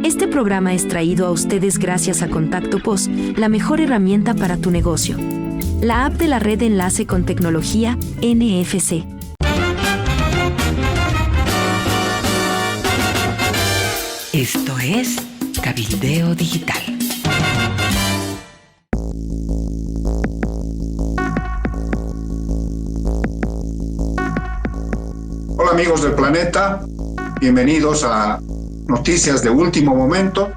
Este programa es traído a ustedes gracias a Contacto POS, la mejor herramienta para tu negocio. La app de la red de enlace con tecnología, NFC. Esto es Cabildeo Digital. Hola amigos del planeta, bienvenidos a Noticias de Último Momento.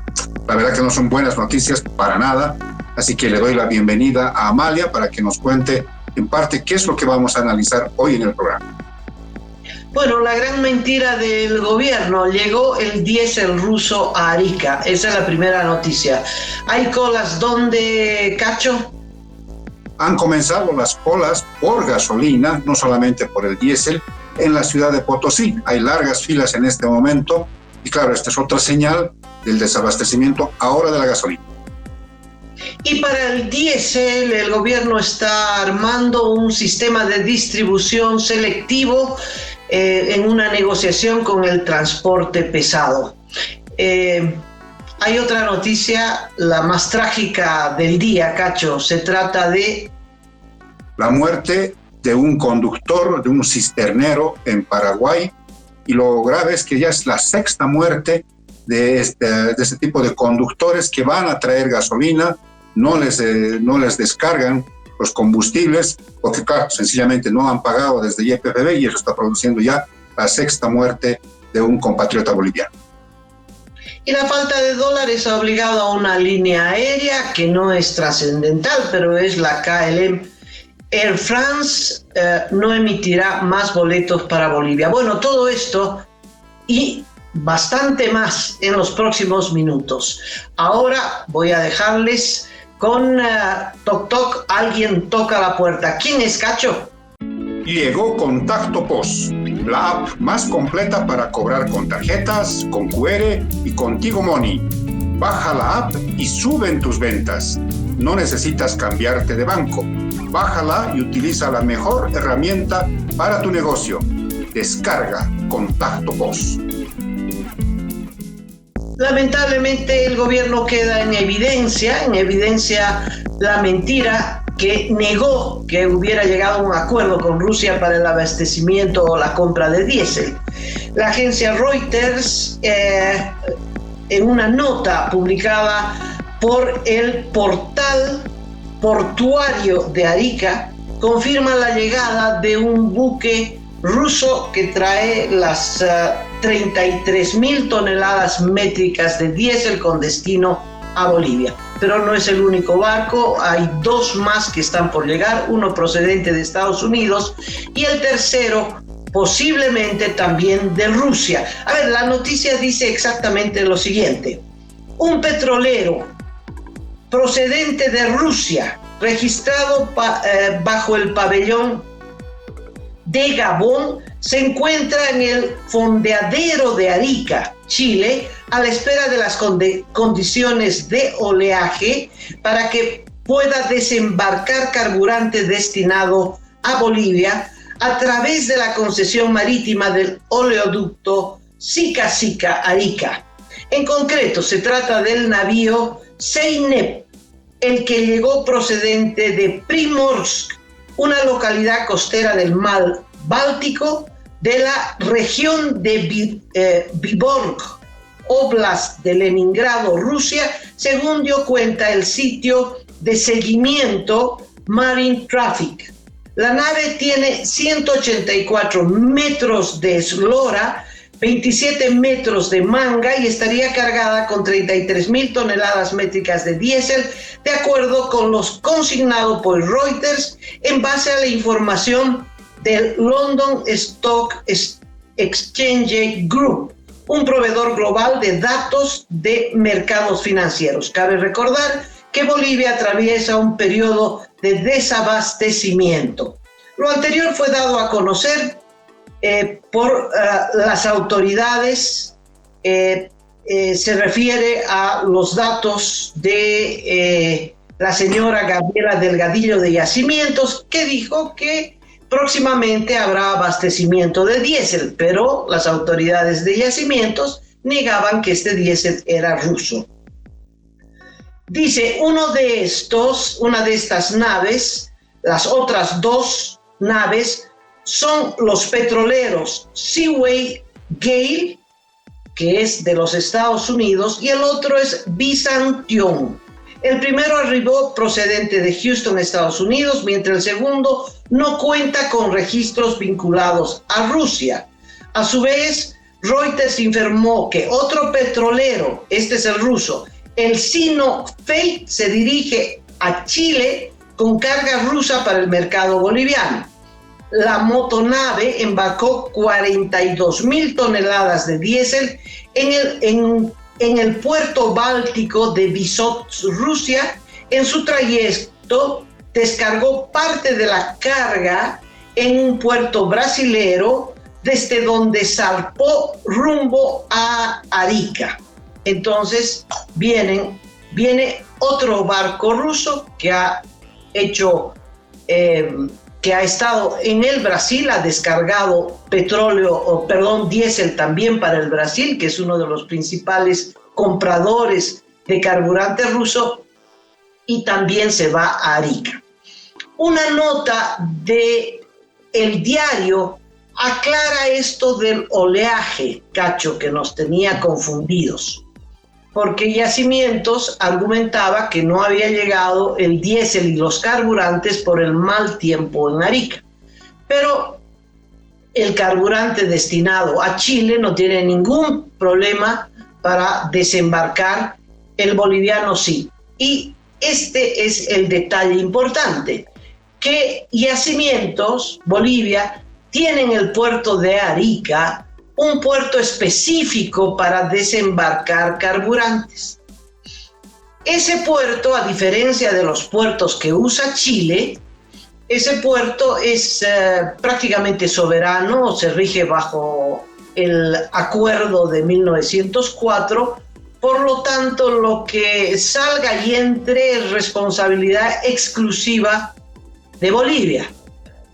La verdad que no son buenas noticias para nada, así que le doy la bienvenida a Amalia para que nos cuente en parte qué es lo que vamos a analizar hoy en el programa. Bueno, la gran mentira del gobierno: llegó el diésel ruso a Arica. Esa es la primera noticia. ¿Hay colas dónde, Cacho? Han comenzado las colas por gasolina, no solamente por el diésel, en la ciudad de Potosí. Hay largas filas en este momento y claro, esta es otra señal del desabastecimiento ahora de la gasolina. Y para el diésel, el gobierno está armando un sistema de distribución selectivo en una negociación con el transporte pesado. Hay otra noticia, la más trágica del día, Cacho. Se trata de la muerte de un conductor, de un cisternero en Paraguay, y lo grave es que ya es la sexta muerte de este tipo de conductores que van a traer gasolina, no les descargan los combustibles, porque claro, sencillamente no han pagado desde YPFB y eso está produciendo ya la sexta muerte de un compatriota boliviano. Y la falta de dólares ha obligado a una línea aérea que no es trascendental, pero es la KLM. Air France no emitirá más boletos para Bolivia. Bueno, todo esto y bastante más en los próximos minutos. Ahora voy a dejarles con Toc Toc, alguien toca la puerta. ¿Quién es, Cacho? Llegó Contacto POS, la app más completa para cobrar con tarjetas, con QR y con Tigo Money. Baja la app y suben tus ventas. No necesitas cambiarte de banco. Bájala y utiliza la mejor herramienta para tu negocio. Descarga Contacto POS. Lamentablemente el gobierno queda en evidencia la mentira que negó que hubiera llegado a un acuerdo con Rusia para el abastecimiento o la compra de diésel. La agencia Reuters, en una nota publicada por el portal portuario de Arica, confirma la llegada de un buque ruso que trae las 33.000 toneladas métricas de diésel con destino a Bolivia. Pero no es el único barco, hay dos más que están por llegar, uno procedente de Estados Unidos y el tercero posiblemente también de Rusia. A ver, la noticia dice exactamente lo siguiente: un petrolero procedente de Rusia, registrado bajo el pabellón de Gabón, se encuentra en el fondeadero de Arica, Chile, a la espera de las condiciones de oleaje para que pueda desembarcar carburante destinado a Bolivia a través de la concesión marítima del oleoducto Sica Sica Arica. En concreto, se trata del navío Zeynep, el que llegó procedente de Primorsk, una localidad costera del mar Báltico de la región de Vyborg, Oblast de Leningrado, Rusia, según dio cuenta el sitio de seguimiento Marine Traffic. La nave tiene 184 metros de eslora, 27 metros de manga y estaría cargada con 33.000 toneladas métricas de diésel, de acuerdo con los consignados por Reuters en base a la información del London Stock Exchange Group, un proveedor global de datos de mercados financieros. Cabe recordar que Bolivia atraviesa un periodo de desabastecimiento. Lo anterior fue dado a conocer por las autoridades. Se refiere a los datos de la señora Gabriela Delgadillo de Yacimientos, que dijo que próximamente habrá abastecimiento de diésel, pero las autoridades de Yacimientos negaban que este diésel era ruso. Dice, una de estas naves, las otras dos naves, son los petroleros Seaway Gale, que es de los Estados Unidos, y el otro es Byzantium. El primero arribó procedente de Houston, Estados Unidos, mientras el segundo no cuenta con registros vinculados a Rusia. A su vez, Reuters informó que otro petrolero, este es el ruso, el Sinopec, se dirige a Chile con carga rusa para el mercado boliviano. La motonave embarcó 42.000 toneladas de diésel en el puerto báltico de Vysotsk, Rusia. En su trayecto descargó parte de la carga en un puerto brasilero, desde donde zarpó rumbo a Arica. Entonces viene otro barco ruso que ha estado en el Brasil, ha descargado diésel también para el Brasil, que es uno de los principales compradores de carburante ruso, y también se va a Arica. Una nota de El Diario aclara esto del oleaje, Cacho, que nos tenía confundidos, porque Yacimientos argumentaba que no había llegado el diésel y los carburantes por el mal tiempo en Arica. Pero el carburante destinado a Chile no tiene ningún problema para desembarcar, el boliviano sí. Y este es el detalle importante, que Yacimientos, Bolivia, tiene en el puerto de Arica un puerto específico para desembarcar carburantes. Ese puerto, a diferencia de los puertos que usa Chile, ese puerto es prácticamente soberano, se rige bajo el acuerdo de 1904, por lo tanto lo que salga y entre es responsabilidad exclusiva de Bolivia.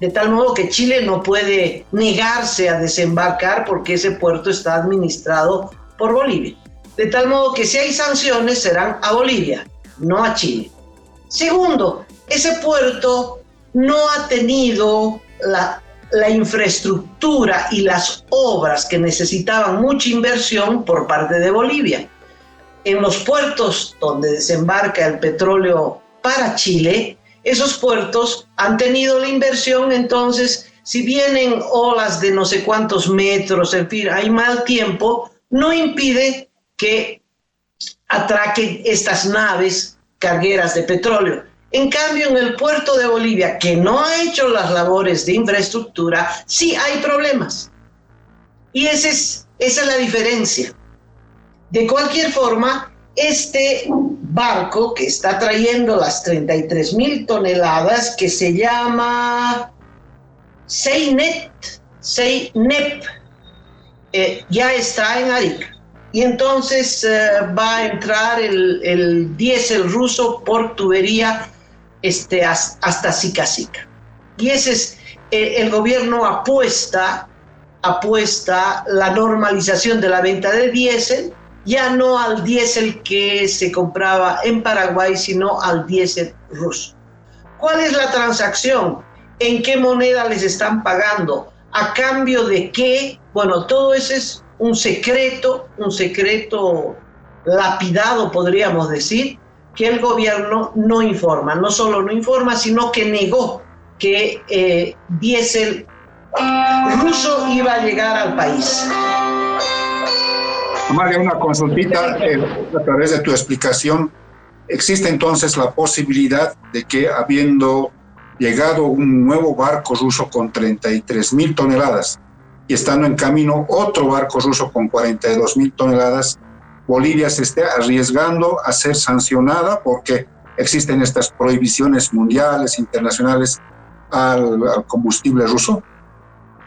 De tal modo que Chile no puede negarse a desembarcar porque ese puerto está administrado por Bolivia. De tal modo que si hay sanciones serán a Bolivia, no a Chile. Segundo, ese puerto no ha tenido la infraestructura y las obras que necesitaban mucha inversión por parte de Bolivia. En los puertos donde desembarca el petróleo para Chile, esos puertos han tenido la inversión, entonces si vienen olas de no sé cuántos metros, en fin, hay mal tiempo, no impide que atraquen estas naves cargueras de petróleo. En cambio, en el puerto de Bolivia, que no ha hecho las labores de infraestructura, sí hay problemas. Y esa es la diferencia. De cualquier forma, este barco que está trayendo las 33.000 toneladas, que se llama Seinep, ya está en Arica. Y entonces va a entrar el diésel ruso por tubería hasta Sica. Y ese es, el gobierno apuesta la normalización de la venta de diésel, ya no al diésel que se compraba en Paraguay, sino al diésel ruso. ¿Cuál es la transacción? ¿En qué moneda les están pagando? ¿A cambio de qué? Bueno, todo eso es un secreto lapidado, podríamos decir, que el gobierno no informa. No solo no informa, sino que negó que diésel ruso iba a llegar al país. Amalia, una consultita a través de tu explicación. ¿Existe entonces la posibilidad de que, habiendo llegado un nuevo barco ruso con 33.000 toneladas y estando en camino otro barco ruso con 42.000 toneladas, Bolivia se esté arriesgando a ser sancionada porque existen estas prohibiciones mundiales, internacionales al combustible ruso?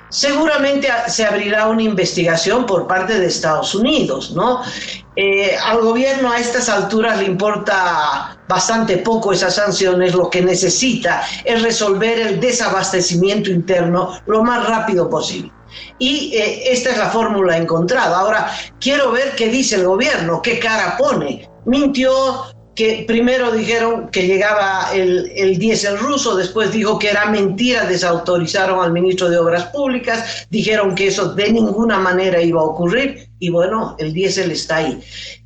Seguramente se abrirá una investigación por parte de Estados Unidos, ¿no? Al gobierno a estas alturas le importa bastante poco esas sanciones, lo que necesita es resolver el desabastecimiento interno lo más rápido posible. Y esta es la fórmula encontrada. Ahora, quiero ver qué dice el gobierno, qué cara pone. Mintió, que primero dijeron que llegaba el diésel ruso, después dijo que era mentira, desautorizaron al ministro de Obras Públicas, dijeron que eso de ninguna manera iba a ocurrir, y bueno, el diésel está ahí.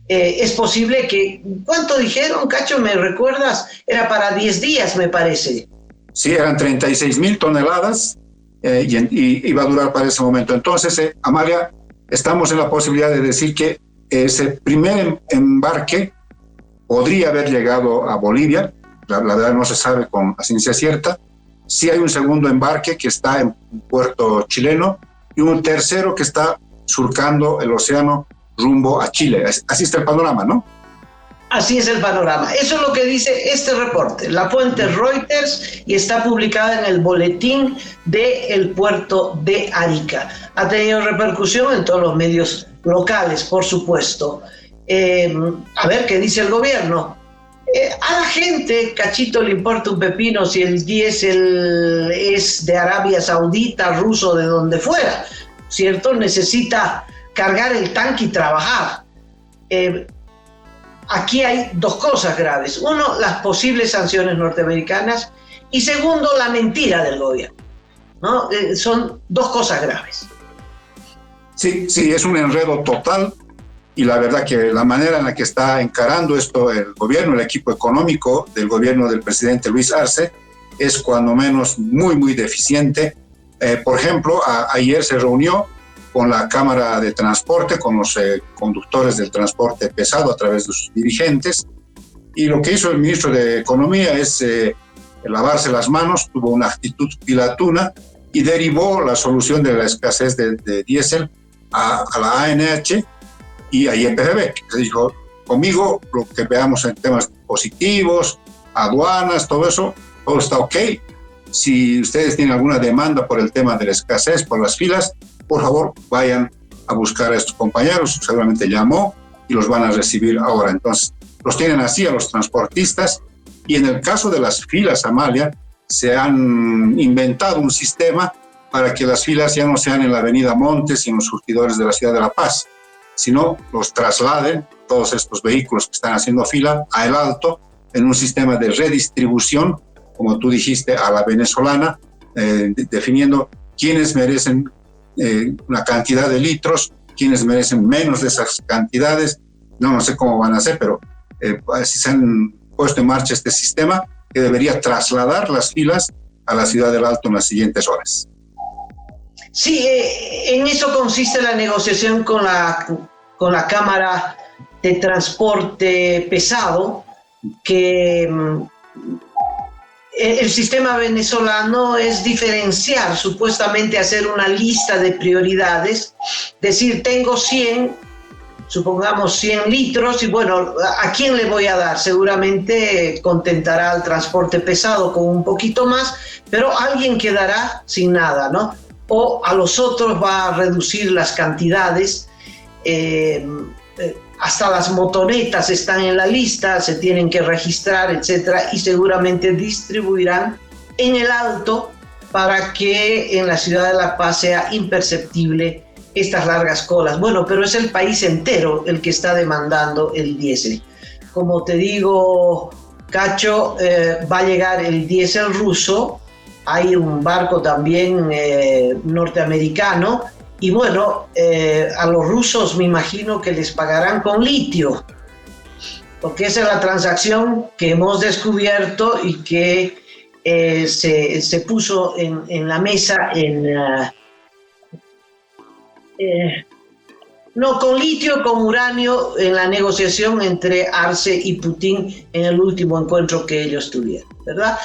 Es posible que, ¿cuánto dijeron, Cacho? ¿Me recuerdas? Era para 10 días, me parece. Sí, eran 36,000 toneladas y iba a durar para ese momento. Entonces, Amalia, estamos en la posibilidad de decir que ese primer embarque podría haber llegado a Bolivia, la verdad no se sabe con la ciencia cierta. Sí hay un segundo embarque que está en puerto chileno y un tercero que está surcando el océano rumbo a Chile. Así está el panorama, ¿no? Así es el panorama. Eso es lo que dice este reporte. La fuente es Reuters y está publicada en el boletín del puerto de Arica. Ha tenido repercusión en todos los medios locales, por supuesto. A ver qué dice el gobierno. A la gente, Cachito, le importa un pepino si el diésel es de Arabia Saudita, ruso, de donde fuera, ¿cierto? Necesita cargar el tanque y trabajar. Aquí hay dos cosas graves. Uno, las posibles sanciones norteamericanas, y segundo, la mentira del gobierno, ¿no? Son dos cosas graves. Sí, es un enredo total. Y la verdad que la manera en la que está encarando esto el gobierno, el equipo económico del gobierno del presidente Luis Arce, es cuando menos muy deficiente. Por ejemplo, ayer se reunió con la Cámara de Transporte, con los conductores del transporte pesado a través de sus dirigentes, y lo que hizo el ministro de Economía es lavarse las manos, tuvo una actitud pilatuna y derivó la solución de la escasez de diésel a la ANH y a IEPFB. Se dijo, conmigo lo que veamos en temas positivos, aduanas, todo eso, todo está ok. Si ustedes tienen alguna demanda por el tema de la escasez, por las filas, por favor, vayan a buscar a estos compañeros, seguramente llamó y los van a recibir ahora. Entonces, los tienen así a los transportistas, y en el caso de las filas, Amalia, se han inventado un sistema para que las filas ya no sean en la avenida Montes y en los surtidores de la ciudad de La Paz, sino los trasladen, todos estos vehículos que están haciendo fila, a El Alto, en un sistema de redistribución, como tú dijiste, a la venezolana, definiendo quiénes merecen una cantidad de litros, quiénes merecen menos de esas cantidades. No sé cómo van a hacer, pero si se han puesto en marcha este sistema que debería trasladar las filas a la ciudad del Alto en las siguientes horas. Sí, en eso consiste la negociación con la Cámara de Transporte Pesado, que el sistema venezolano es diferenciar, supuestamente hacer una lista de prioridades, decir, tengo 100, supongamos 100 litros, y bueno, ¿a quién le voy a dar? Seguramente contentará al transporte pesado con un poquito más, pero alguien quedará sin nada, ¿no? O a los otros va a reducir las cantidades. Hasta las motonetas están en la lista, se tienen que registrar, etcétera, y seguramente distribuirán en El Alto para que en la ciudad de La Paz sea imperceptible estas largas colas. Bueno, pero es el país entero el que está demandando el diésel. Como te digo, Cacho, va a llegar el diésel ruso. Hay un barco también norteamericano, y bueno, a los rusos me imagino que les pagarán con litio, porque esa es la transacción que hemos descubierto y que se puso en la mesa no con litio, con uranio, en la negociación entre Arce y Putin en el último encuentro que ellos tuvieron, ¿verdad?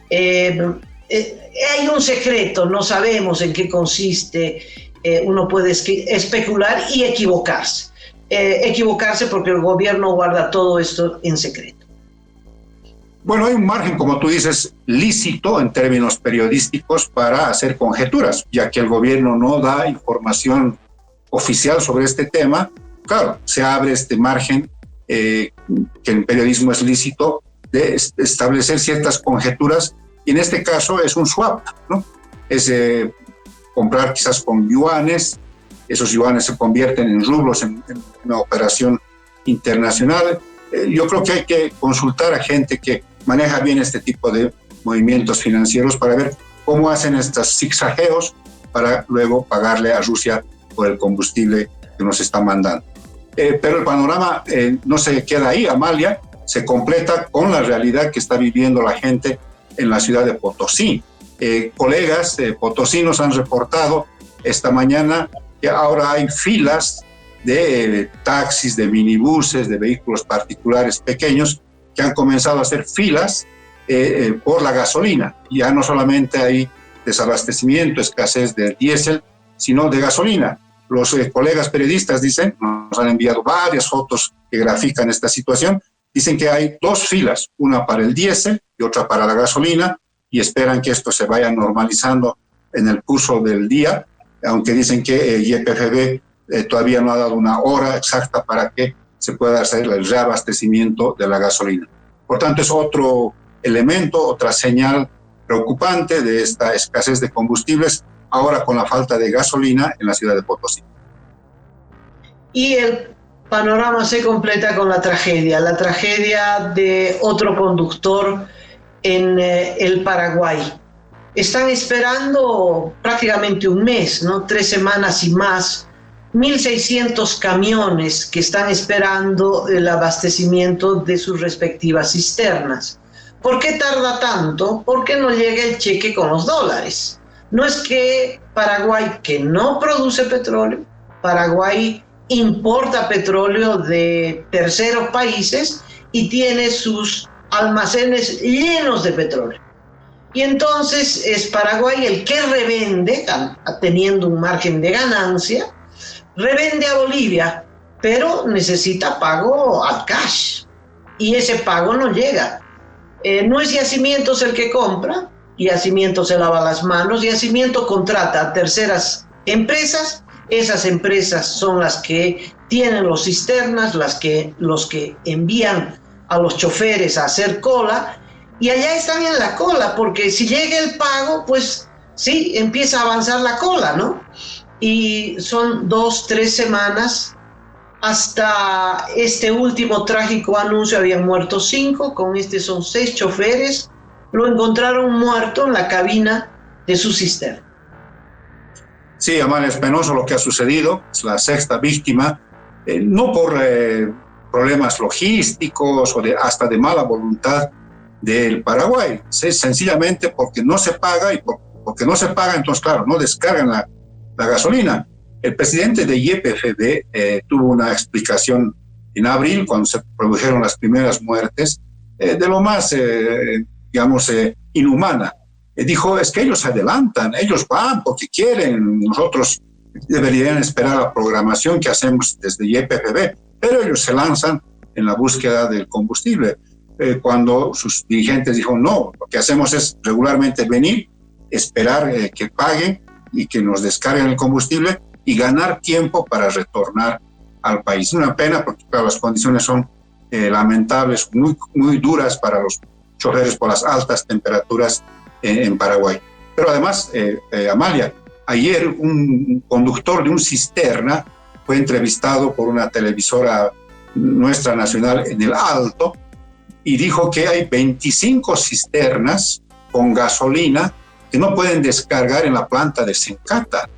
Hay un secreto, no sabemos en qué consiste, uno puede especular y equivocarse. Equivocarse porque el gobierno guarda todo esto en secreto. Bueno, hay un margen, como tú dices, lícito en términos periodísticos para hacer conjeturas, ya que el gobierno no da información oficial sobre este tema. Claro, se abre este margen que en periodismo es lícito de establecer ciertas conjeturas, y en este caso es un swap, ¿no? comprar quizás con yuanes, esos yuanes se convierten en rublos en una operación internacional. Yo creo que hay que consultar a gente que maneja bien este tipo de movimientos financieros para ver cómo hacen estos zigzagueos para luego pagarle a Rusia por el combustible que nos está mandando. Pero el panorama no se queda ahí, Amalia, se completa con la realidad que está viviendo la gente en la ciudad de Potosí. Colegas potosinos han reportado esta mañana que ahora hay filas de taxis, de minibuses, de vehículos particulares pequeños que han comenzado a hacer filas por la gasolina. Ya no solamente hay desabastecimiento, escasez de diésel, sino de gasolina. Los colegas periodistas dicen, nos han enviado varias fotos que grafican esta situación, dicen que hay dos filas, una para el diésel y otra para la gasolina, y esperan que esto se vaya normalizando en el curso del día, aunque dicen que YPFB todavía no ha dado una hora exacta para que se pueda hacer el reabastecimiento de la gasolina. Por tanto, es otro elemento, otra señal preocupante de esta escasez de combustibles, ahora con la falta de gasolina en la ciudad de Potosí. Y el panorama se completa con la tragedia de otro conductor en el Paraguay. Están esperando prácticamente un mes, ¿no? 3 semanas y más, 1.600 camiones que están esperando el abastecimiento de sus respectivas cisternas. ¿Por qué tarda tanto? Porque no llega el cheque con los dólares. No es que Paraguay, que no produce petróleo, Paraguay importa petróleo de terceros países y tiene sus almacenes llenos de petróleo. Y entonces es Paraguay el que revende, teniendo un margen de ganancia, revende a Bolivia, pero necesita pago al cash. Y ese pago no llega. No es Yacimientos el que compra, Yacimientos se lava las manos, Yacimientos contrata a terceras empresas, esas empresas son las que tienen los cisternas, los que envían a los choferes a hacer cola, y allá están en la cola, porque si llega el pago, pues sí, empieza a avanzar la cola, ¿no? Y son 2-3 semanas. Hasta este último trágico anuncio habían muerto 5, con este son 6 choferes, lo encontraron muerto en la cabina de su cisterna. Sí, Amalia, es penoso lo que ha sucedido, es la 6ª víctima, no por problemas logísticos o hasta de mala voluntad del Paraguay, sencillamente porque no se paga, y porque no se paga, entonces claro, no descargan la gasolina. El presidente de YPFB tuvo una explicación en abril, cuando se produjeron las primeras muertes, de lo más, inhumana. Dijo, es que ellos se adelantan, ellos van porque quieren, nosotros deberían esperar la programación que hacemos desde YPFB, pero ellos se lanzan en la búsqueda del combustible. Cuando sus dirigentes dijeron, no, lo que hacemos es regularmente venir, esperar que paguen y que nos descarguen el combustible, y ganar tiempo para retornar al país. Una pena porque claro, las condiciones son lamentables, muy, muy duras para los choferes por las altas temperaturas en Paraguay. Pero además, Amalia, ayer un conductor de un cisterna fue entrevistado por una televisora nuestra nacional en el Alto y dijo que hay 25 cisternas con gasolina que no pueden descargar en la planta de Sencata,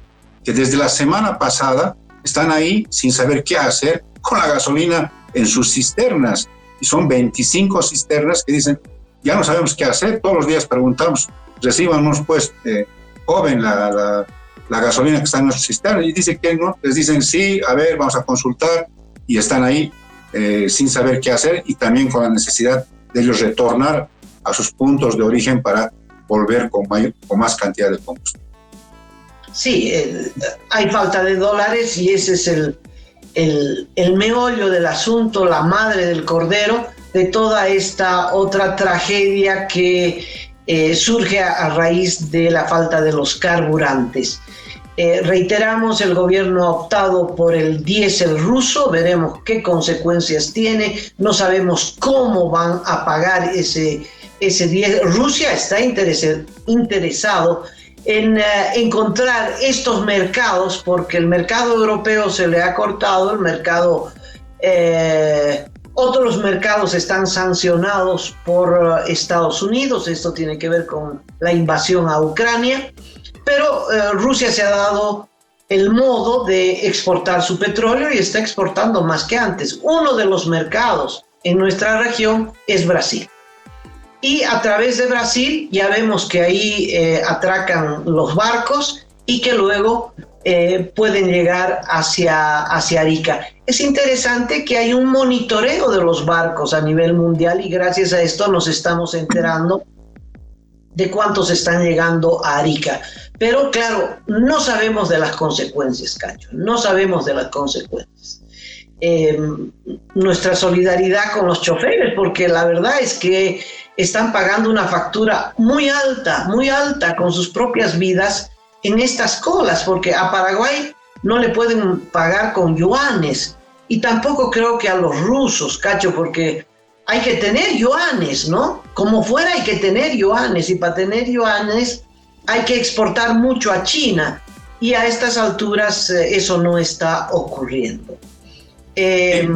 que desde la semana pasada están ahí sin saber qué hacer con la gasolina en sus cisternas. Y son 25 cisternas que dicen, ya no sabemos qué hacer, todos los días preguntamos, recíbanos pues, joven, la gasolina que está en nuestra cisterna, y dice que no, les dicen sí, a ver, vamos a consultar, y están ahí sin saber qué hacer, y también con la necesidad de ellos retornar a sus puntos de origen para volver con más cantidad de combustible. Sí, hay falta de dólares y ese es el meollo del asunto, la madre del cordero de toda esta otra tragedia que surge a raíz de la falta de los carburantes. Reiteramos, el gobierno ha optado por el diésel ruso, veremos qué consecuencias tiene, no sabemos cómo van a pagar ese diésel. Rusia está interesado en encontrar estos mercados, porque el mercado europeo se le ha cortado, el mercado, otros mercados están sancionados por Estados Unidos, esto tiene que ver con la invasión a Ucrania, pero Rusia se ha dado el modo de exportar su petróleo y está exportando más que antes. Uno de los mercados en nuestra región es Brasil. Y a través de Brasil ya vemos que ahí atracan los barcos y que luego pueden llegar hacia Arica. Es interesante que hay un monitoreo de los barcos a nivel mundial y gracias a esto nos estamos enterando de cuántos están llegando a Arica. Pero claro, no sabemos de las consecuencias, Cacho, no sabemos de las consecuencias. Nuestra solidaridad con los choferes, porque la verdad es que están pagando una factura muy alta con sus propias vidas en estas colas, porque a Paraguay no le pueden pagar con yuanes y tampoco creo que a los rusos, Cacho, porque hay que tener yuanes, ¿no? Como fuera hay que tener yuanes y para tener yuanes hay que exportar mucho a China y a estas alturas eso no está ocurriendo. Te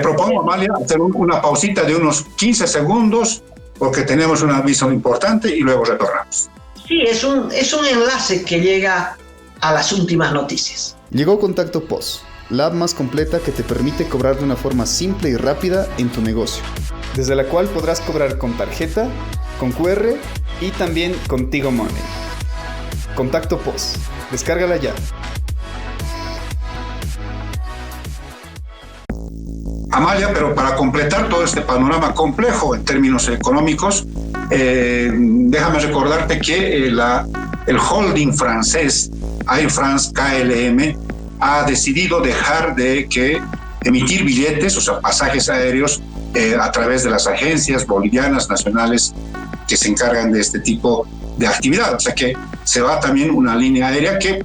propongo, Amalia, hacer una pausita de unos 15 segundos porque tenemos un aviso importante y luego retornamos. Sí, es un enlace que llega a las últimas noticias. Llegó Contacto POS, la app más completa que te permite cobrar de una forma simple y rápida en tu negocio, desde la cual podrás cobrar con tarjeta, con QR y también con Tigo Money. Contacto POS, descárgala ya. Amalia, pero para completar todo este panorama complejo en términos económicos, déjame recordarte que el holding francés Air France KLM ha decidido dejar de emitir billetes, o sea, pasajes aéreos, a través de las agencias bolivianas nacionales que se encargan de este tipo de actividad. O sea que se va también una línea aérea que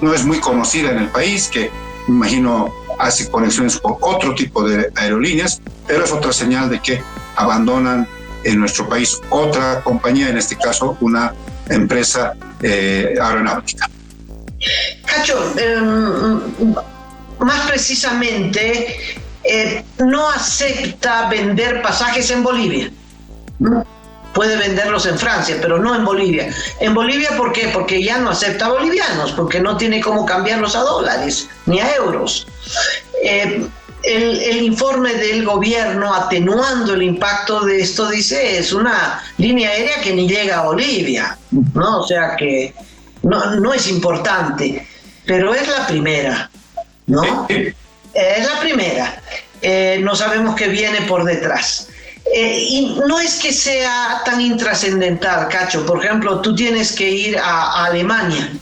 no es muy conocida en el país, que me imagino hace conexiones con otro tipo de aerolíneas, pero es otra señal de que abandonan en nuestro país otra compañía, en este caso una empresa aeronáutica. Cacho, más precisamente, no acepta vender pasajes en Bolivia. Puede venderlos en Francia, pero no en Bolivia. ¿En Bolivia por qué? Porque ya no acepta bolivianos, porque no tiene cómo cambiarlos a dólares ni a euros. El informe del gobierno atenuando el impacto de esto dice es una línea aérea que ni llega a Bolivia, ¿no? O sea que no es importante, pero es la primera, ¿no? Es la primera. No sabemos qué viene por detrás. Y no es que sea tan intrascendental, Cacho. Por ejemplo, tú tienes que ir a Alemania.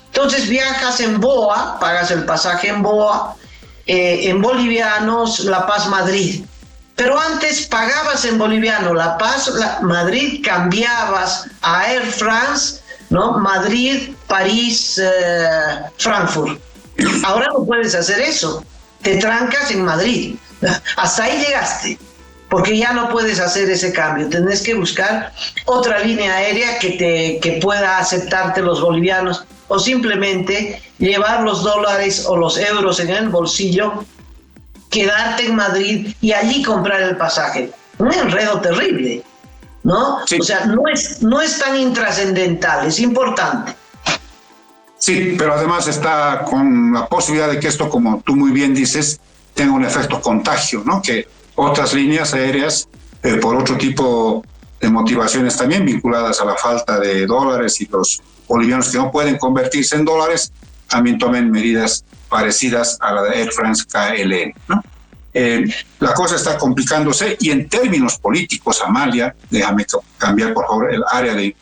Entonces viajas en BOA, pagas el pasaje en BOA, en bolivianos, La Paz, Madrid. Pero antes pagabas en boliviano La Paz, Madrid, cambiabas a Air France, ¿no? Madrid, París, Frankfurt. Ahora no puedes hacer eso. Te trancas en Madrid. Hasta ahí llegaste. Porque ya no puedes hacer ese cambio. Tenés que buscar otra línea aérea que pueda aceptarte los bolivianos o simplemente llevar los dólares o los euros en el bolsillo, quedarte en Madrid y allí comprar el pasaje. Un enredo terrible, ¿no? Sí. O sea, no es tan intrascendental, es importante. Sí, pero además está con la posibilidad de que esto, como tú muy bien dices, tenga un efecto contagio, ¿no? Que otras líneas aéreas, por otro tipo de motivaciones también vinculadas a la falta de dólares y los bolivianos que no pueden convertirse en dólares, también tomen medidas parecidas a la de Air France KLM, ¿no? La cosa está complicándose y en términos políticos, Amalia, déjame cambiar por favor el área de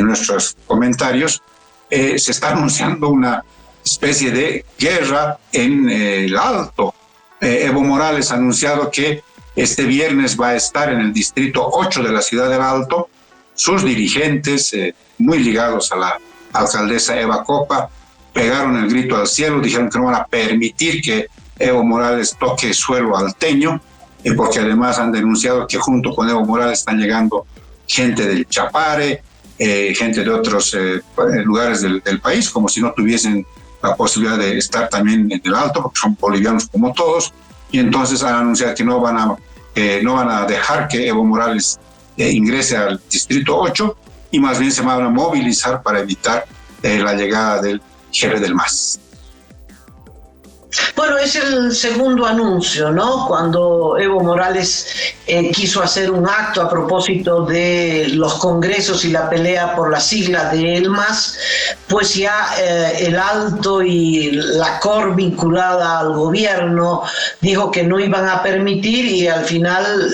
nuestros comentarios, se está anunciando una especie de guerra en el Alto. Evo Morales ha anunciado que este viernes va a estar en el distrito 8 de la ciudad del Alto. Sus dirigentes, muy ligados a la alcaldesa Eva Copa, pegaron el grito al cielo, dijeron que no van a permitir que Evo Morales toque suelo alteño, porque además han denunciado que junto con Evo Morales están llegando gente del Chapare, gente de otros lugares del país, como si no tuviesen la posibilidad de estar también en el Alto, porque son bolivianos como todos, y entonces han anunciado que no van a dejar que Evo Morales ingrese al Distrito 8, y más bien se van a movilizar para evitar la llegada del jefe del MAS. Bueno, es el segundo anuncio, ¿no? Cuando Evo Morales quiso hacer un acto a propósito de los congresos y la pelea por la sigla de el MAS, pues ya el Alto y la COR vinculada al gobierno dijo que no iban a permitir, y al final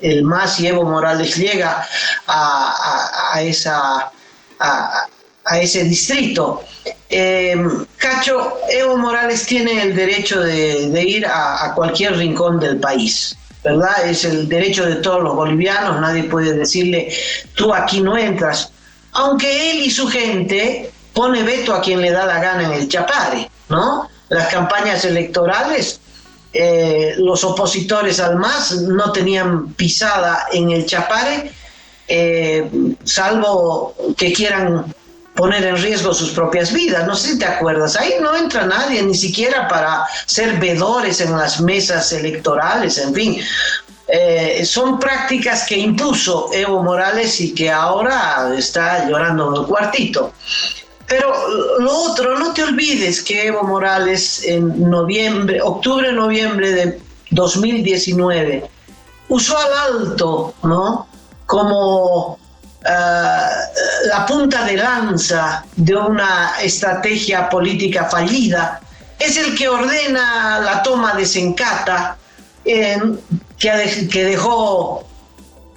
el MAS y Evo Morales llega a ese distrito. Cacho, Evo Morales tiene el derecho de ir a cualquier rincón del país, ¿verdad? Es el derecho de todos los bolivianos, nadie puede decirle, tú aquí no entras, aunque él y su gente pone veto a quien le da la gana en el Chapare, ¿no? Las campañas electorales, los opositores al MAS no tenían pisada en el Chapare, salvo que quieran poner en riesgo sus propias vidas. No sé si te acuerdas, ahí no entra nadie, ni siquiera para ser vedores en las mesas electorales, en fin. Son prácticas que impuso Evo Morales y que ahora está llorando en el cuartito. Pero lo otro, no te olvides que Evo Morales en octubre-noviembre de 2019 usó al Alto, ¿no?, como la punta de lanza de una estrategia política fallida. Es el que ordena la toma de Sencata, que dejó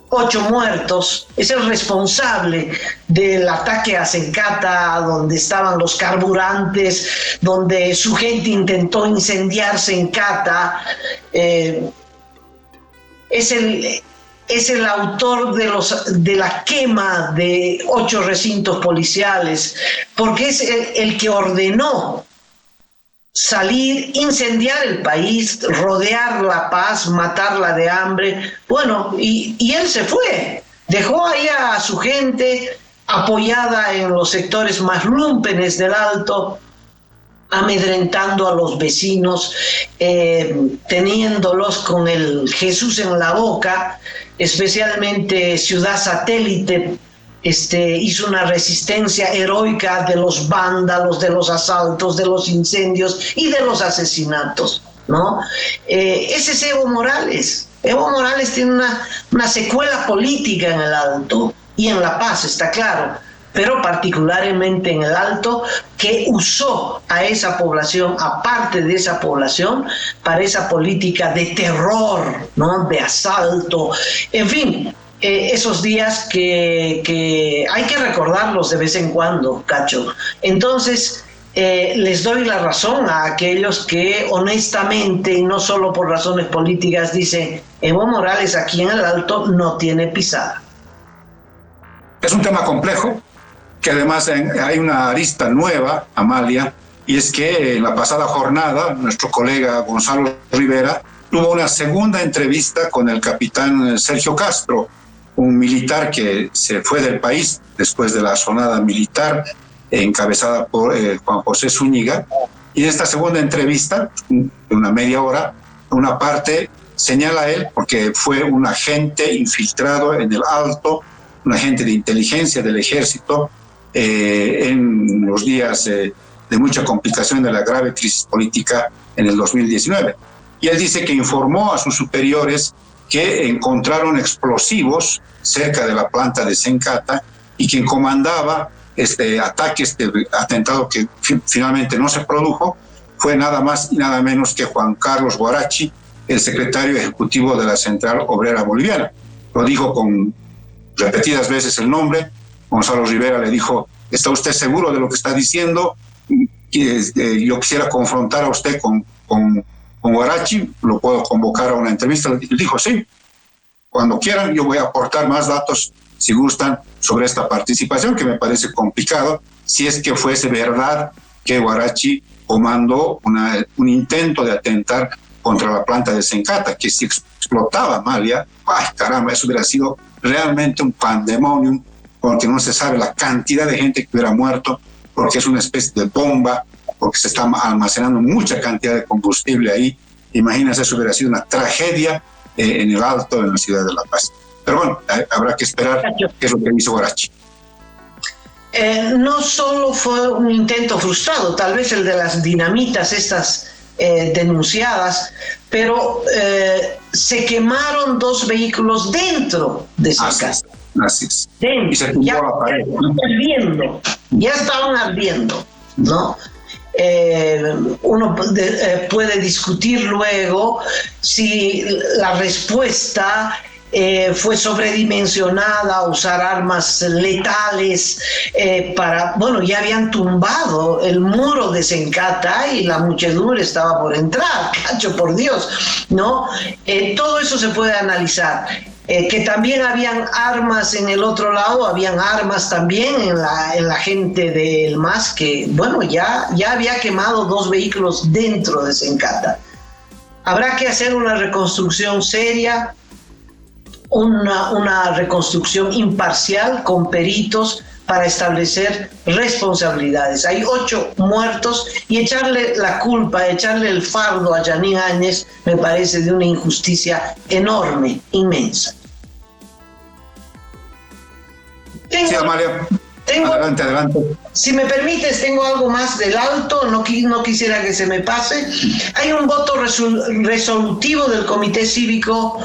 8 muertos. Es el responsable del ataque a Sencata, donde estaban los carburantes, donde su gente intentó incendiar Sencata. Es el autor de la quema de 8 recintos policiales, porque es el que ordenó salir, incendiar el país, rodear La Paz, matarla de hambre. Bueno, y él se fue, dejó ahí a su gente apoyada en los sectores más lúmpenes del Alto, amedrentando a los vecinos, teniéndolos con el Jesús en la boca. Especialmente Ciudad Satélite hizo una resistencia heroica de los vándalos, de los asaltos, de los incendios y de los asesinatos, ¿no? Ese es Evo Morales. Evo Morales tiene una secuela política en el Alto y en La Paz, está claro, pero particularmente en el Alto, que usó a esa población, aparte de esa población, para esa política de terror, ¿no?, de asalto, en fin, esos días que hay que recordarlos de vez en cuando, Cacho. Entonces, les doy la razón a aquellos que honestamente, y no solo por razones políticas, dicen, Evo Morales aquí en el Alto no tiene pisada. Es un tema complejo, que además hay una arista nueva, Amalia, y es que en la pasada jornada nuestro colega Gonzalo Rivera tuvo una segunda entrevista con el capitán Sergio Castro, un militar que se fue del país después de la sonada militar encabezada por Juan José Zúñiga, y en esta segunda entrevista, de una media hora, una parte señala a él, porque fue un agente infiltrado en el Alto, un agente de inteligencia del ejército, en los días de mucha complicación de la grave crisis política en el 2019. Y él dice que informó a sus superiores que encontraron explosivos cerca de la planta de Sencata, y quien comandaba este ataque, este atentado que finalmente no se produjo, fue nada más y nada menos que Juan Carlos Guarachi, el secretario ejecutivo de la Central Obrera Boliviana. Lo dijo con repetidas veces el nombre. Gonzalo Rivera le dijo, ¿está usted seguro de lo que está diciendo? Yo quisiera confrontar a usted con Guarachi, lo puedo convocar a una entrevista. Él dijo, sí, cuando quieran, yo voy a aportar más datos, si gustan, sobre esta participación, que me parece complicado, si es que fuese verdad que Guarachi comandó un intento de atentar contra la planta de Sencata, que si explotaba Amalia, ¡ay, caramba! Eso hubiera sido realmente un pandemonium, porque no se sabe la cantidad de gente que hubiera muerto, porque es una especie de bomba, porque se está almacenando mucha cantidad de combustible ahí. Imagínense, eso hubiera sido una tragedia en el Alto, en la ciudad de La Paz. Pero bueno, habrá que esperar qué es lo que hizo Gorachi. No solo fue un intento frustrado, tal vez el de las dinamitas estas denunciadas, pero se quemaron 2 vehículos dentro de esa casa. Así es. Dentro. Y se tumbó la pared. Ya estaban ardiendo, ¿no? Uno puede discutir luego si la respuesta fue sobredimensionada, usar armas letales ya habían tumbado el muro de Sencata y la muchedumbre estaba por entrar, cacho, por Dios, ¿no? Todo eso se puede analizar. Que también habían armas en el otro lado, habían armas también en la gente del MAS, que ya había quemado 2 vehículos dentro de Sencata. Habrá que hacer una reconstrucción seria, una reconstrucción imparcial con peritos para establecer responsabilidades. Hay 8 muertos y echarle la culpa, echarle el fardo a Janine Áñez me parece de una injusticia enorme, inmensa. Sí, Amalia. Adelante. Si me permites, tengo algo más del Alto, no quisiera que se me pase. Hay un voto resolutivo del Comité Cívico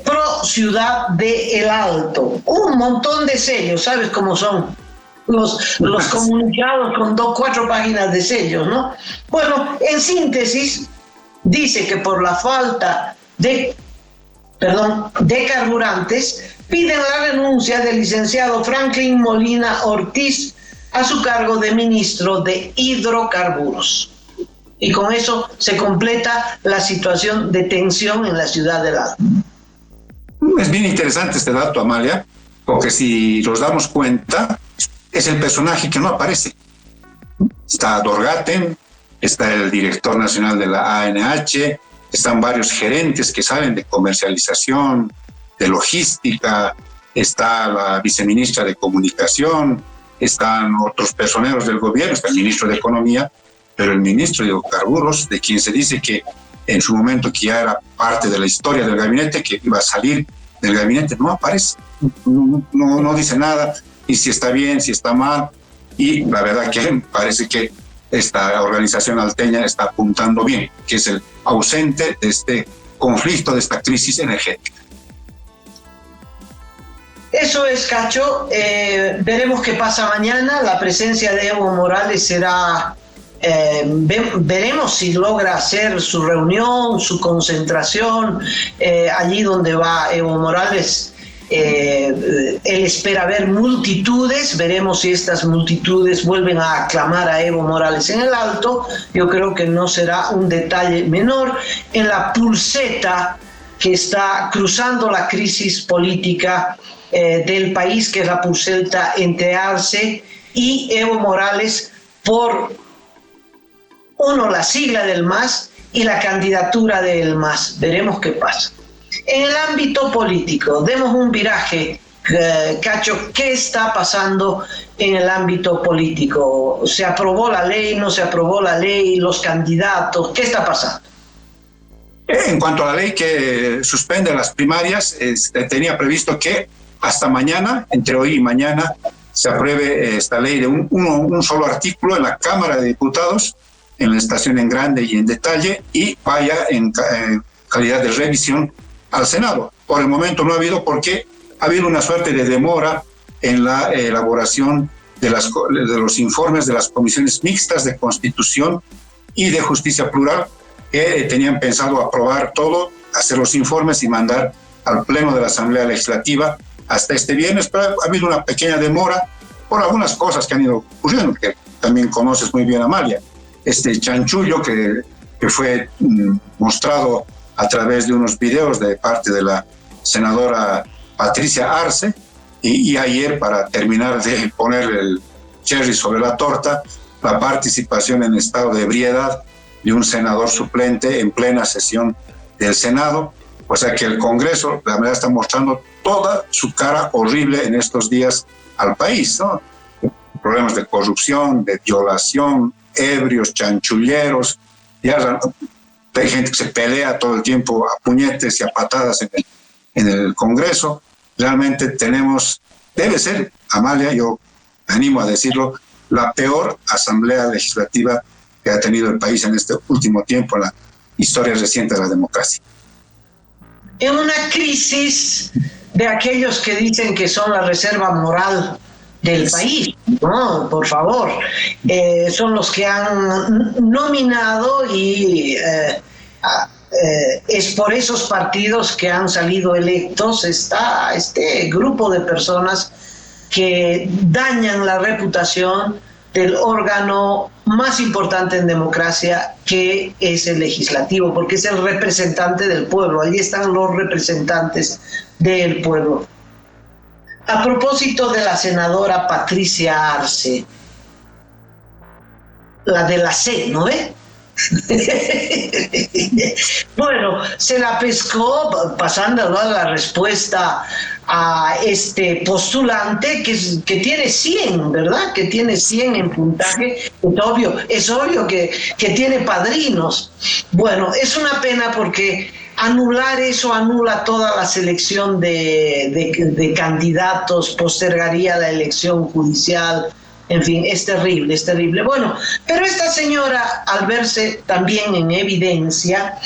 pro Ciudad de El Alto. Un montón de sellos, ¿sabes cómo son? Los comunicados con 4 páginas de sellos, ¿no? Bueno, en síntesis, dice que por la falta de carburantes, piden la renuncia del licenciado Franklin Molina Ortiz a su cargo de ministro de Hidrocarburos. Y con eso se completa la situación de tensión en la ciudad del Alto. Es bien interesante este dato, Amalia, porque si nos damos cuenta, es el personaje que no aparece. Está Dorgaten, está el director nacional de la ANH, están varios gerentes que saben de comercialización, de logística, está la viceministra de Comunicación, están otros personeros del gobierno, está el ministro de Economía, pero el ministro de Hidrocarburos, de quien se dice que en su momento que ya era parte de la historia del gabinete, que iba a salir del gabinete, no aparece, no dice nada, y si está bien, si está mal, y la verdad que parece que esta organización alteña está apuntando bien, que es el ausente de este conflicto, de esta crisis energética. Eso es, Cacho. Veremos qué pasa mañana. La presencia de Evo Morales será... veremos si logra hacer su reunión, su concentración, allí donde va Evo Morales. Él espera ver multitudes, veremos si estas multitudes vuelven a aclamar a Evo Morales en el Alto. Yo creo que no será un detalle menor en la pulseta que está cruzando la crisis política del país, que es la pulseta entre Arce y Evo Morales por la sigla del MAS y la candidatura del MAS. Veremos qué pasa. En el ámbito político, demos un viraje, Cacho. ¿Qué está pasando en el ámbito político? ¿Se aprobó la ley? ¿No se aprobó la ley? ¿Los candidatos? ¿Qué está pasando? En cuanto a la ley que suspende las primarias, tenía previsto que hasta mañana, entre hoy y mañana, se apruebe esta ley de un solo artículo en la Cámara de Diputados, en la estación en grande y en detalle, y vaya en calidad de revisión al Senado. Por el momento no ha habido, porque ha habido una suerte de demora en la elaboración de los informes de las comisiones mixtas de Constitución y de Justicia Plural, que tenían pensado aprobar todo, hacer los informes y mandar al Pleno de la Asamblea Legislativa hasta este viernes, pero ha habido una pequeña demora por algunas cosas que han ido ocurriendo, que también conoces muy bien, Amalia. Este chanchullo que fue mostrado a través de unos videos de parte de la senadora Patricia Arce, y ayer, para terminar de poner el cherry sobre la torta, la participación en estado de ebriedad de un senador suplente en plena sesión del Senado. O sea que el Congreso, la verdad, está mostrando toda su cara horrible en estos días al país, ¿no? Problemas de corrupción, de violación, ebrios, chanchulleros, ya hay gente que se pelea todo el tiempo a puñetes y a patadas en el Congreso. Realmente debe ser, Amalia, yo me animo a decirlo, la peor asamblea legislativa que ha tenido el país en este último tiempo, en la historia reciente de la democracia. En una crisis de aquellos que dicen que son la reserva moral del país, no, por favor, son los que han nominado y es por esos partidos que han salido electos, está este grupo de personas que dañan la reputación del órgano más importante en democracia, que es el legislativo, porque es el representante del pueblo. Allí están los representantes del pueblo. A propósito de la senadora Patricia Arce, la de la C, ¿no ve? Bueno, se la pescó pasándolo a la respuesta a este postulante que tiene 100, ¿verdad? Que tiene 100 en puntaje. Es obvio que tiene padrinos. Bueno, es una pena porque anular eso anula toda la selección de candidatos, postergaría la elección judicial. En fin, es terrible, es terrible. Bueno, pero esta señora, al verse también en evidencia,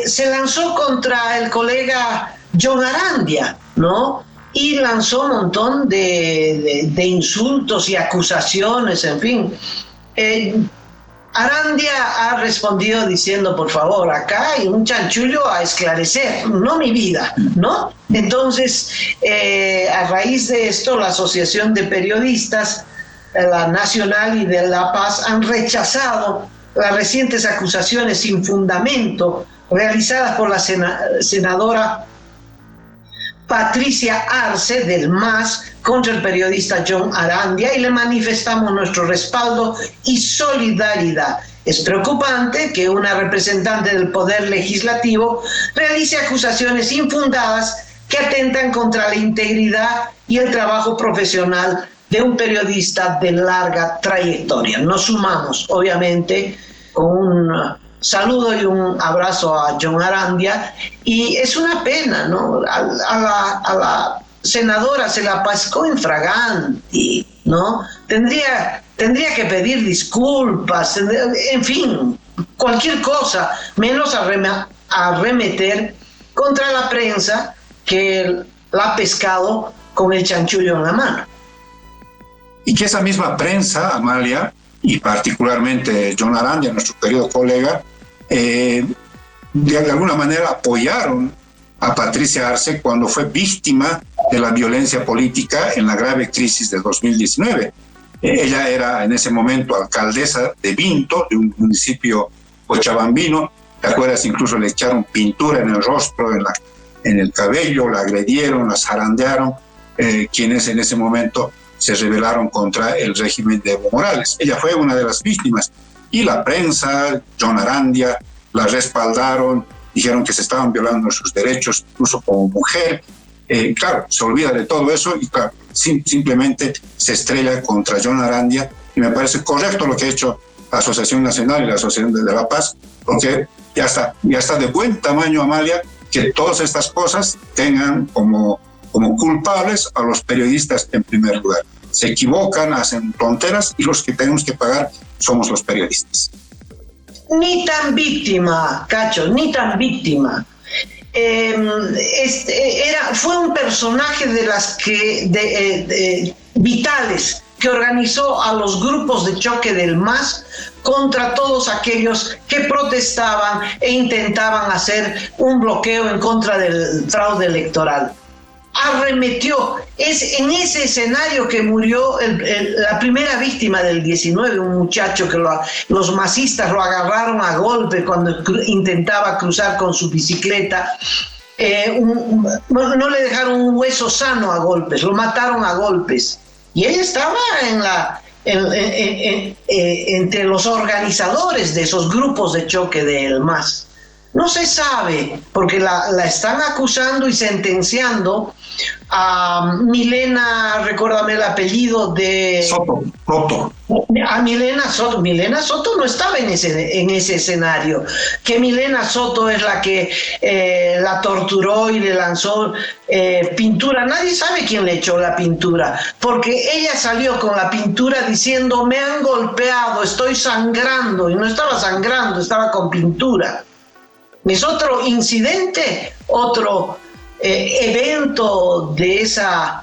se lanzó contra el colega John Arandia, ¿no? Y lanzó un montón de insultos y acusaciones, en fin. Arandia ha respondido diciendo, por favor, acá hay un chanchullo a esclarecer, no mi vida, ¿no? Entonces, a raíz de esto, la Asociación de Periodistas, la Nacional y de La Paz, han rechazado las recientes acusaciones sin fundamento realizadas por la senadora Patricia Arce del MAS contra el periodista John Arandia, y le manifestamos nuestro respaldo y solidaridad. Es preocupante que una representante del Poder Legislativo realice acusaciones infundadas que atentan contra la integridad y el trabajo profesional de un periodista de larga trayectoria. Nos sumamos, obviamente, con un saludo y un abrazo a John Arandia, y es una pena, ¿no? A la senadora se la pescó infraganti, ¿no? Tendría que pedir disculpas, en fin, cualquier cosa, menos arremeter contra la prensa que la ha pescado con el chanchullo en la mano. Y que esa misma prensa, Amalia, y particularmente John Arandia, nuestro querido colega, de alguna manera apoyaron a Patricia Arce cuando fue víctima de la violencia política en la grave crisis de 2019. Ella era en ese momento alcaldesa de Vinto, de un municipio cochabambino. ¿Te acuerdas? Incluso le echaron pintura en el rostro, en el cabello, la agredieron, la zarandearon, quienes en ese momento se rebelaron contra el régimen de Evo Morales. Ella fue una de las víctimas. Y la prensa, John Arandia, la respaldaron, dijeron que se estaban violando sus derechos, incluso como mujer. Claro, se olvida de todo eso y claro, simplemente se estrella contra John Arandia, y me parece correcto lo que ha hecho la Asociación Nacional y la Asociación de La Paz, porque ya está de buen tamaño, Amalia, que todas estas cosas tengan como culpables a los periodistas en primer lugar. Se equivocan, hacen tonteras, y los que tenemos que pagar somos los periodistas. Ni tan víctima, Cacho, ni tan víctima. Fue un personaje vitales que organizó a los grupos de choque del MAS contra todos aquellos que protestaban e intentaban hacer un bloqueo en contra del fraude electoral. Arremetió. Es en ese escenario que murió la primera víctima del 19, un muchacho que los masistas lo agarraron a golpe cuando intentaba cruzar con su bicicleta. No le dejaron un hueso sano a golpes, lo mataron a golpes. Y él estaba entre los organizadores de esos grupos de choque del MAS. No se sabe, porque la están acusando y sentenciando a Milena, recuérdame el apellido de... Soto. A Milena Soto. Milena Soto no estaba en ese escenario. Que Milena Soto es la que la torturó y le lanzó pintura. Nadie sabe quién le echó la pintura, porque ella salió con la pintura diciendo: me han golpeado, estoy sangrando, y no estaba sangrando, estaba con pintura. Es otro incidente, otro evento de esa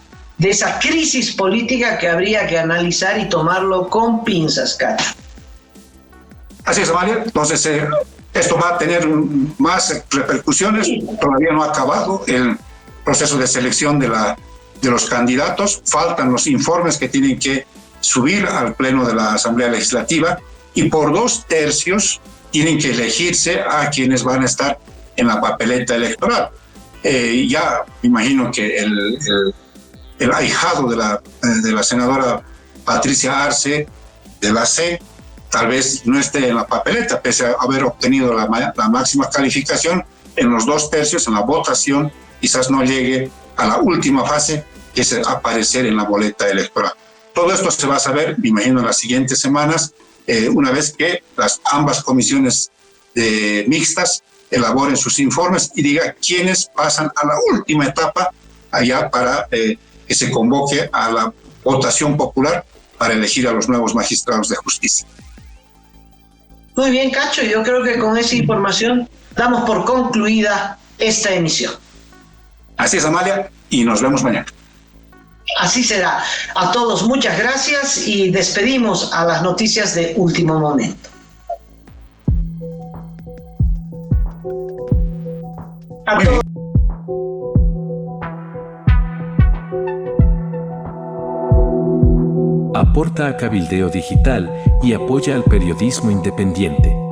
crisis política que habría que analizar y tomarlo con pinzas, Cacho. Así es, Amalia. Entonces, esto va a tener más repercusiones. Todavía no ha acabado el proceso de selección de los candidatos. Faltan los informes que tienen que subir al Pleno de la Asamblea Legislativa, y por 2/3 tienen que elegirse a quienes van a estar en la papeleta electoral. Ya me imagino que el ahijado de la senadora Patricia Arce, de la C, tal vez no esté en la papeleta, pese a haber obtenido la máxima calificación en los 2/3 en la votación. Quizás no llegue a la última fase, que es aparecer en la boleta electoral. Todo esto se va a saber, me imagino, en las siguientes semanas, una vez que ambas comisiones mixtas elaboren sus informes y diga quiénes pasan a la última etapa allá para que se convoque a la votación popular para elegir a los nuevos magistrados de justicia. Muy bien, Cacho, yo creo que con esa información damos por concluida esta emisión. Así es, Amalia, y nos vemos mañana. Así será. A todos muchas gracias y despedimos a las noticias de último momento. A todos. Aporta a Cabildeo Digital y apoya al periodismo independiente.